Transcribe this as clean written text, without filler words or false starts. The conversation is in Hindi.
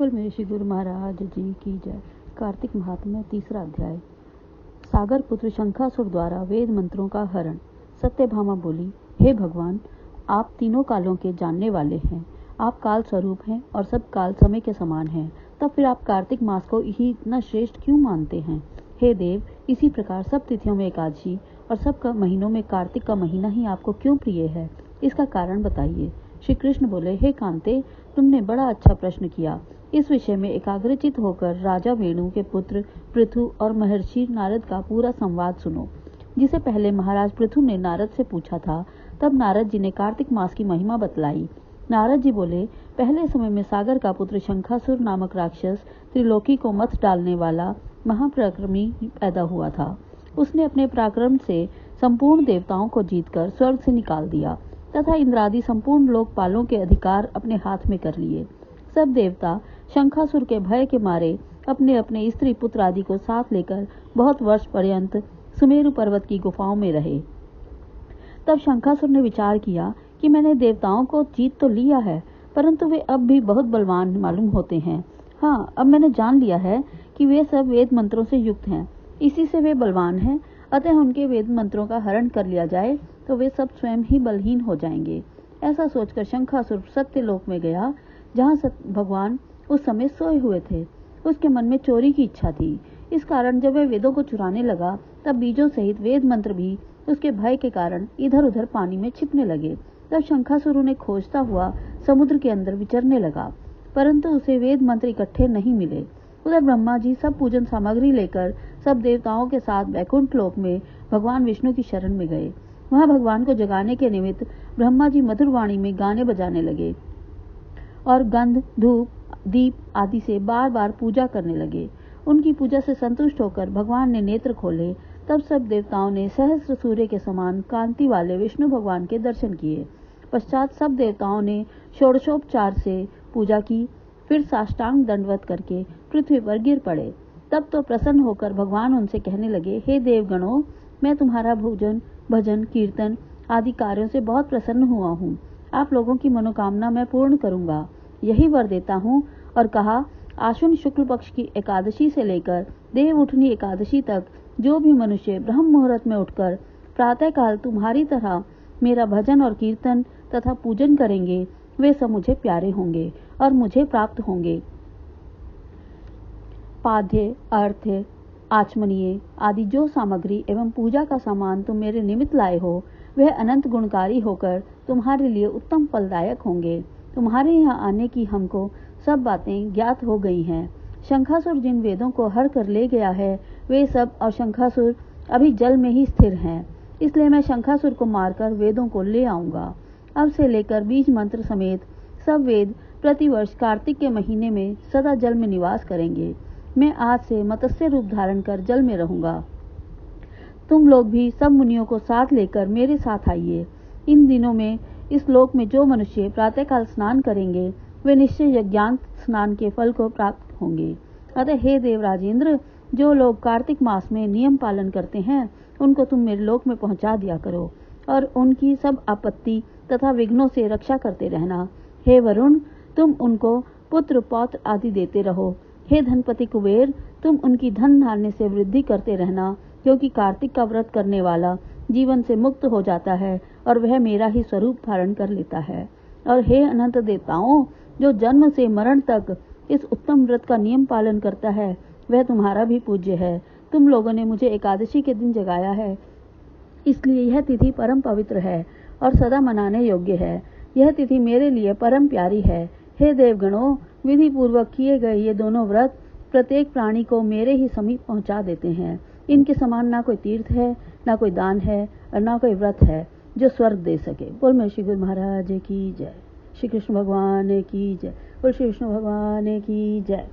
बोल मेरे श्री गुरु महाराज जी की जय। कार्तिक महात्म्य 3रा अध्याय। सागर पुत्र शंखासुर द्वारा वेद मंत्रों का हरण। सत्यभामा बोली, हे भगवान, आप तीनों कालों के जानने वाले हैं। आप काल स्वरूप हैं और सब काल समय के समान हैं। तब फिर आप कार्तिक मास को ही इतना श्रेष्ठ क्यों मानते हैं? हे देव, इसी प्रकार सब तिथियों में एकादशी और सब महीनों में कार्तिक का महीना ही आपको क्यों प्रिय है? इसका कारण बताइए। श्री कृष्ण बोले, हे कांते, तुमने बड़ा अच्छा प्रश्न किया। इस विषय में एकाग्रचित होकर राजा वेणु के पुत्र पृथु और महर्षि नारद का पूरा संवाद सुनो। जिसे पहले महाराज पृथु ने नारद से पूछा था, तब नारद जी ने कार्तिक मास की महिमा बतलाई। नारद जी बोले, पहले समय में सागर का पुत्र शंखासुर नामक राक्षस त्रिलोकी को मत डालने वाला महापराक्रमी पैदा हुआ था। उसने अपने पराक्रम से संपूर्ण देवताओं को जीतकर स्वर्ग से निकाल दिया तथा इंद्रादि संपूर्ण लोकपालों के अधिकार अपने हाथ में कर लिए। सब देवता शंखासुर के भय के मारे अपने अपने स्त्री पुत्र आदि को साथ लेकर बहुत वर्ष पर्यंत सुमेरु पर्वत की गुफाओं में रहे। तब शंखासुर ने विचार किया कि मैंने देवताओं को जीत तो लिया है, परंतु वे अब भी बहुत बलवान मालूम होते हैं। हाँ, अब मैंने जान लिया है कि वे सब वेद मंत्रों से युक्त हैं, इसी से वे बलवान हैं। अतः उनके वेद मंत्रों का हरण कर लिया जाए तो वे सब स्वयं ही बलहीन हो जाएंगे। ऐसा सोचकर शंखासुर सत्यलोक में गया, जहाँ भगवान उस समय सोए हुए थे। उसके मन में चोरी की इच्छा थी। इस कारण जब वह वेदों को चुराने लगा, तब बीजों सहित वेद मंत्र भी उसके भय के कारण इधर उधर पानी में छिपने लगे। तब शंखासुर उन्हें खोजता हुआ समुद्र के अंदर विचरने लगा, परंतु उसे वेद मंत्र इकट्ठे नहीं मिले। उधर ब्रह्मा जी सब पूजन सामग्री लेकर सब देवताओं के साथ वैकुंठ लोक में भगवान विष्णु की शरण में गए। वहां भगवान को जगाने के निमित्त ब्रह्मा जी मधुर वाणी में गाने बजाने लगे और गंध, धूप, दीप आदि से बार बार पूजा करने लगे। उनकी पूजा से संतुष्ट होकर भगवान ने नेत्र खोले। तब सब देवताओं ने सहस्र सूर्य के समान कांति वाले विष्णु भगवान के दर्शन किए। पश्चात सब देवताओं ने षोडशोपचार से पूजा की, फिर साष्टांग दंडवत करके पृथ्वी पर गिर पड़े। तब तो प्रसन्न होकर भगवान उनसे कहने लगे, हे देवगणों, मैं तुम्हारा भोजन, भजन, कीर्तन आदि कार्यों से बहुत प्रसन्न हुआ हूँ। आप लोगों की मनोकामना मैं पूर्ण करूंगा, यही वर देता हूँ। और कहा, आश्विन शुक्ल पक्ष की एकादशी से लेकर देव उठनी एकादशी तक जो भी मनुष्य ब्रह्म मुहूर्त में उठकर प्रातः काल तुम्हारी तरह मेरा भजन और कीर्तन तथा पूजन करेंगे, वे सब मुझे प्यारे होंगे और मुझे प्राप्त होंगे। पाद्य, अर्घ्य, आचमनीय आदि जो सामग्री एवं पूजा का सामान तुम मेरे निमित्त लाए हो, वह अनंत गुणकारी होकर तुम्हारे लिए उत्तम फलदायक होंगे। तुम्हारे यहाँ आने की हमको सब बातें ज्ञात हो गई हैं। शंखासुर जिन वेदों को हर कर ले गया है, वे सब और शंखासुर अभी जल में ही स्थिर हैं। इसलिए मैं शंखासुर को मारकर वेदों को ले आऊंगा। अब से लेकर बीज मंत्र समेत सब वेद प्रतिवर्ष कार्तिक के महीने में सदा जल में निवास करेंगे। मैं आज से मत्स्य रूप धारण कर जल में रहूंगा। तुम लोग भी सब मुनियों को साथ लेकर मेरे साथ आइए। इन दिनों में इस लोक में जो मनुष्य प्रातःकाल स्नान करेंगे, वे निश्चय यज्ञांत स्नान के फल को प्राप्त होंगे। अतः हे देवराजेंद्र, जो लोग कार्तिक मास में नियम पालन करते हैं, उनको तुम मेरे लोक में पहुंचा दिया करो और उनकी सब आपत्ति तथा विघ्नों से रक्षा करते रहना। हे वरुण, तुम उनको पुत्र पौत्र आदि देते रहो। हे धनपति कुबेर, तुम उनकी धन धान्य से वृद्धि करते रहना, क्योंकि कार्तिक का व्रत करने वाला जीवन से मुक्त हो जाता है और वह मेरा ही स्वरूप धारण कर लेता है। और हे अनंत देवताओं, जो जन्म से मरण तक इस उत्तम व्रत का नियम पालन करता है, वह तुम्हारा भी पूज्य है। तुम लोगों ने मुझे एकादशी के दिन जगाया है, इसलिए यह तिथि परम पवित्र है और सदा मनाने योग्य है। यह तिथि मेरे लिए परम प्यारी है। हे देवगणों, विधि पूर्वक किए गए ये दोनों व्रत प्रत्येक प्राणी को मेरे ही समीप पहुंचा देते हैं। इनके समान ना कोई तीर्थ है, ना कोई दान है और ना कोई व्रत है जो स्वर्ग दे सके। बोल मेरे श्री गुरु महाराज की जय। श्री कृष्ण भगवान की जय। बोल श्री विष्णु भगवान की जय।